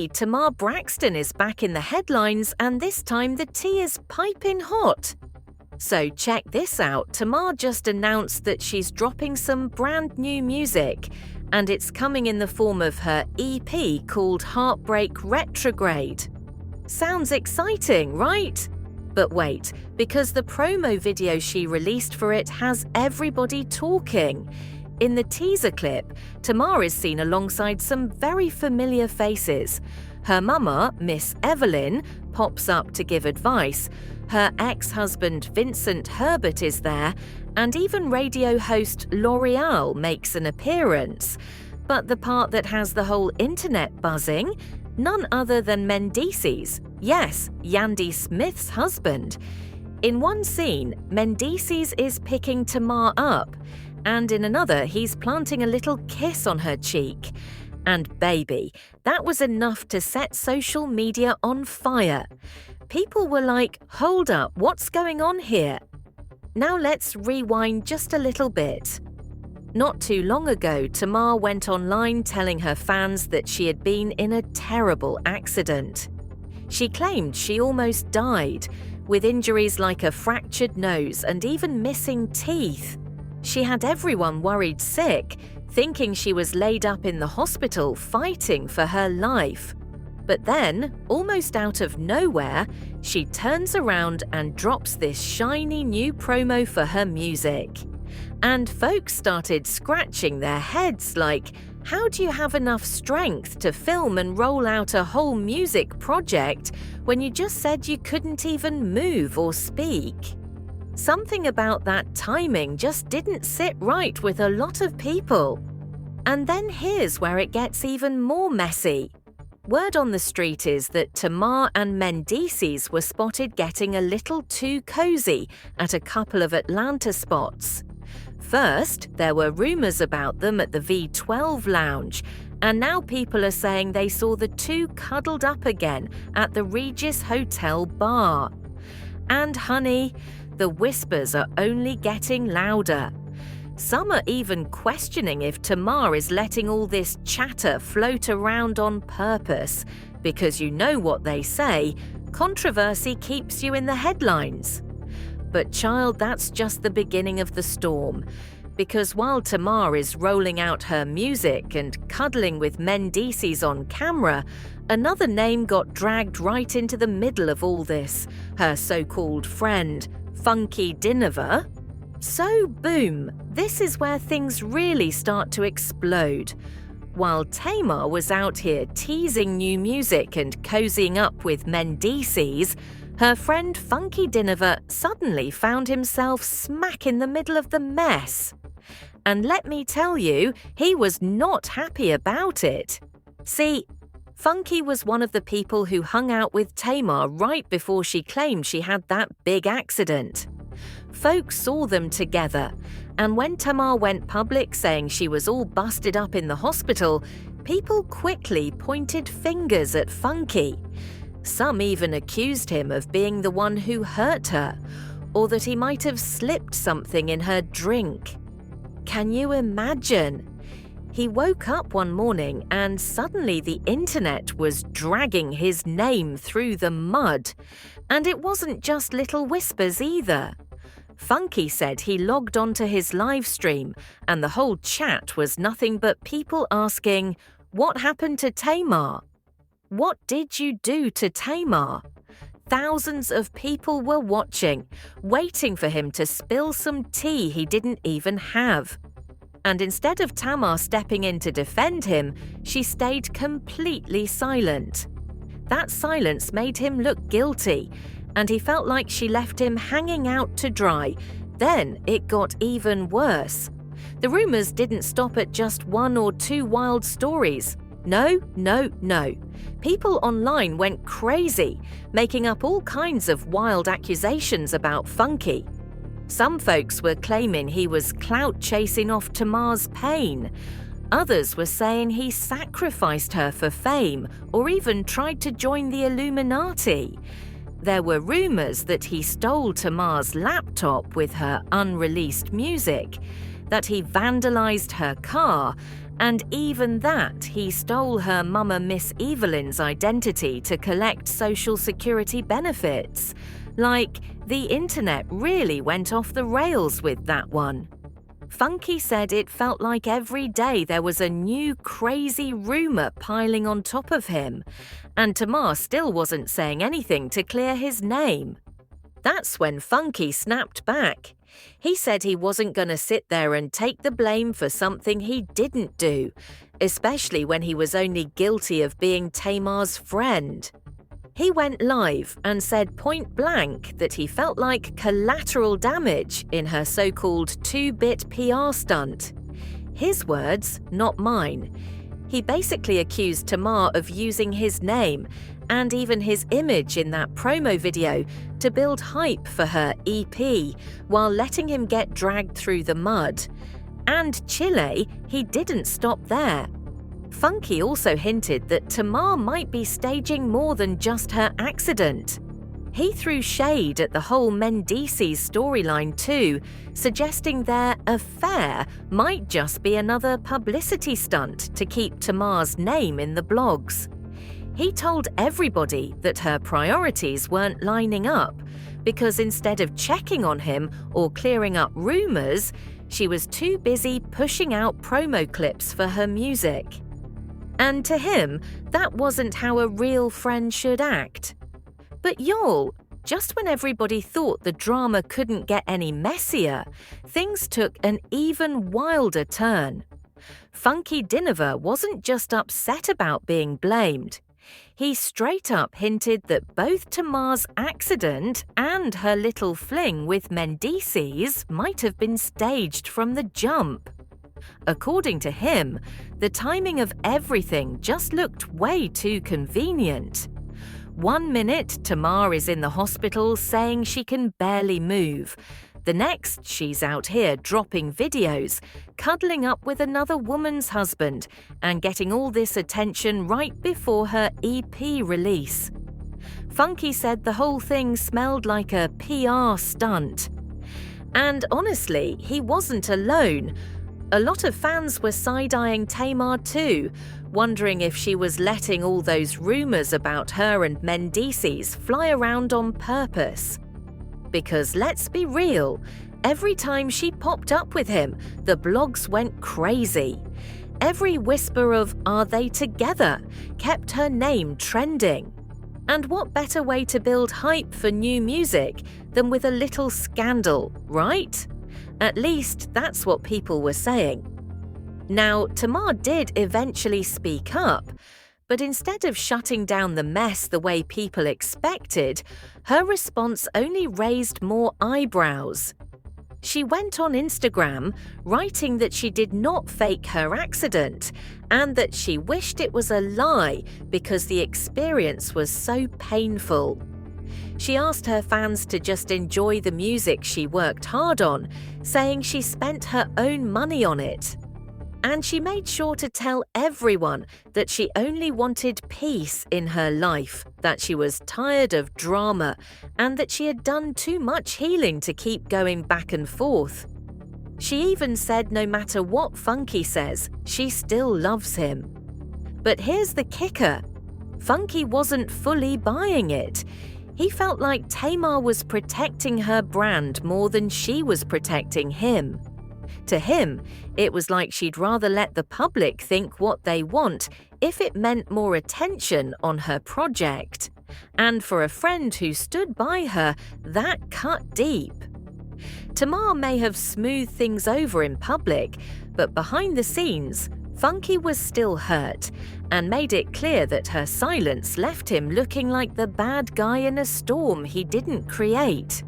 Suddenly, Tamar Braxton is back in the headlines, and this time the tea is piping hot. So check this out, Tamar just announced that she's dropping some brand new music, and it's coming in the form of her EP called Heartbreak Retrograde. Sounds exciting, right? But wait, because the promo video she released for it has everybody talking. In the teaser clip, Tamar is seen alongside some very familiar faces. Her mama, Miss Evelyn, pops up to give advice. Her ex-husband Vincent Herbert is there, and even radio host L'Oreal makes an appearance. But the part that has the whole internet buzzing? None other than Mendeecees. Yes, Yandy Smith's husband. In one scene, Mendeecees is picking Tamar up, and in another, he's planting a little kiss on her cheek. And baby, that was enough to set social media on fire. People were like, hold up, what's going on here? Now let's rewind just a little bit. Not too long ago, Tamar went online telling her fans that she had been in a terrible accident. She claimed she almost died, with injuries like a fractured nose and even missing teeth. She had everyone worried sick, thinking she was laid up in the hospital fighting for her life. But then, almost out of nowhere, she turns around and drops this shiny new promo for her music. And folks started scratching their heads like, how do you have enough strength to film and roll out a whole music project when you just said you couldn't even move or speak? Something about that timing just didn't sit right with a lot of people. And then here's where it gets even more messy. Word on the street is that Tamar and Mendeecees were spotted getting a little too cozy at a couple of Atlanta spots. First, there were rumors about them at the V12 lounge, and now people are saying they saw the two cuddled up again at the Regis Hotel bar. And honey, the whispers are only getting louder. Some are even questioning if Tamar is letting all this chatter float around on purpose, because you know what they say, controversy keeps you in the headlines. But child, that's just the beginning of the storm, because while Tamar is rolling out her music and cuddling with Mendeecees on camera, another name got dragged right into the middle of all this, her so-called friend, Funky Dineva. So boom, this is where things really start to explode. While Tamar was out here teasing new music and cozying up with Mendeecees, her friend Funky Dineva suddenly found himself smack in the middle of the mess. And let me tell you, he was not happy about it. See, Funky was one of the people who hung out with Tamar right before she claimed she had that big accident. Folks saw them together, and when Tamar went public saying she was all busted up in the hospital, people quickly pointed fingers at Funky. Some even accused him of being the one who hurt her, or that he might have slipped something in her drink. Can you imagine? He woke up one morning and suddenly the internet was dragging his name through the mud. And it wasn't just little whispers either. Funky said he logged onto his live stream and the whole chat was nothing but people asking, "What happened to Tamar? What did you do to Tamar?" Thousands of people were watching, waiting for him to spill some tea he didn't even have. And instead of Tamar stepping in to defend him, she stayed completely silent. That silence made him look guilty, and he felt like she left him hanging out to dry. Then it got even worse. The rumors didn't stop at just one or two wild stories. No. People online went crazy, making up all kinds of wild accusations about Funky. Some folks were claiming he was clout chasing off Tamar's pain. Others were saying he sacrificed her for fame or even tried to join the Illuminati. There were rumors that he stole Tamar's laptop with her unreleased music, that he vandalized her car, And even that, he stole her mama Miss Evelyn's identity to collect social security benefits. Like, the internet really went off the rails with that one. Funky said it felt like every day there was a new crazy rumor piling on top of him, and Tamar still wasn't saying anything to clear his name. That's when Funky snapped back. He said he wasn't going to sit there and take the blame for something he didn't do, especially when he was only guilty of being Tamar's friend. He went live and said point blank that he felt like collateral damage in her so-called 2-bit PR stunt. His words, not mine. He basically accused Tamar of using his name and even his image in that promo video to build hype for her EP while letting him get dragged through the mud. And Chile, he didn't stop there. Funky also hinted that Tamar might be staging more than just her accident. He threw shade at the whole Mendeecees storyline too, suggesting their affair might just be another publicity stunt to keep Tamar's name in the blogs. He told everybody that her priorities weren't lining up, because instead of checking on him or clearing up rumors, she was too busy pushing out promo clips for her music. And to him, that wasn't how a real friend should act. But y'all, just when everybody thought the drama couldn't get any messier, things took an even wilder turn. Funky Dineva wasn't just upset about being blamed. He straight up hinted that both Tamar's accident and her little fling with Mendeecees might have been staged from the jump. According to him, the timing of everything just looked way too convenient. 1 minute, Tamar is in the hospital saying she can barely move. The next, she's out here dropping videos, cuddling up with another woman's husband, and getting all this attention right before her EP release. Funky said the whole thing smelled like a PR stunt. And honestly, he wasn't alone. A lot of fans were side-eyeing Tamar too, wondering if she was letting all those rumors about her and Mendeecees fly around on purpose. Because let's be real, every time she popped up with him, the blogs went crazy. Every whisper of "are they together" kept her name trending. And what better way to build hype for new music than with a little scandal, right? At least that's what people were saying. Now, Tamar did eventually speak up, but instead of shutting down the mess the way people expected, her response only raised more eyebrows. She went on Instagram, writing that she did not fake her accident and that she wished it was a lie because the experience was so painful. She asked her fans to just enjoy the music she worked hard on, saying she spent her own money on it. And she made sure to tell everyone that she only wanted peace in her life, that she was tired of drama, and that she had done too much healing to keep going back and forth. She even said no matter what Funky says, she still loves him. But here's the kicker. Funky wasn't fully buying it. He felt like Tamar was protecting her brand more than she was protecting him. To him, it was like she'd rather let the public think what they want if it meant more attention on her project. And for a friend who stood by her, that cut deep. Tamar may have smoothed things over in public, but behind the scenes, Funky was still hurt and made it clear that her silence left him looking like the bad guy in a storm he didn't create.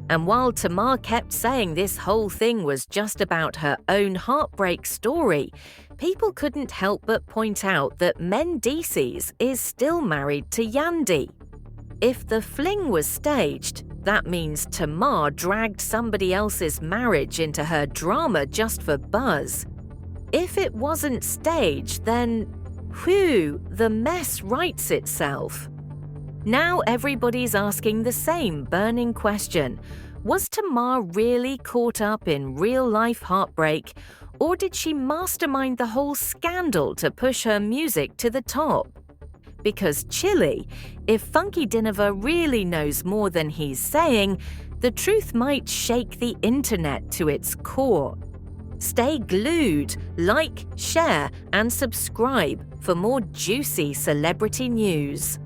And while Tamar kept saying this whole thing was just about her own heartbreak story, people couldn't help but point out that Mendeecees is still married to Yandy. If the fling was staged, that means Tamar dragged somebody else's marriage into her drama just for buzz. If it wasn't staged, then, whew, the mess writes itself. Now everybody's asking the same burning question. Was Tamar really caught up in real-life heartbreak, or did she mastermind the whole scandal to push her music to the top? Because Chile, if Funky Dineva really knows more than he's saying, the truth might shake the internet to its core. Stay glued, like, share, and subscribe for more juicy celebrity news.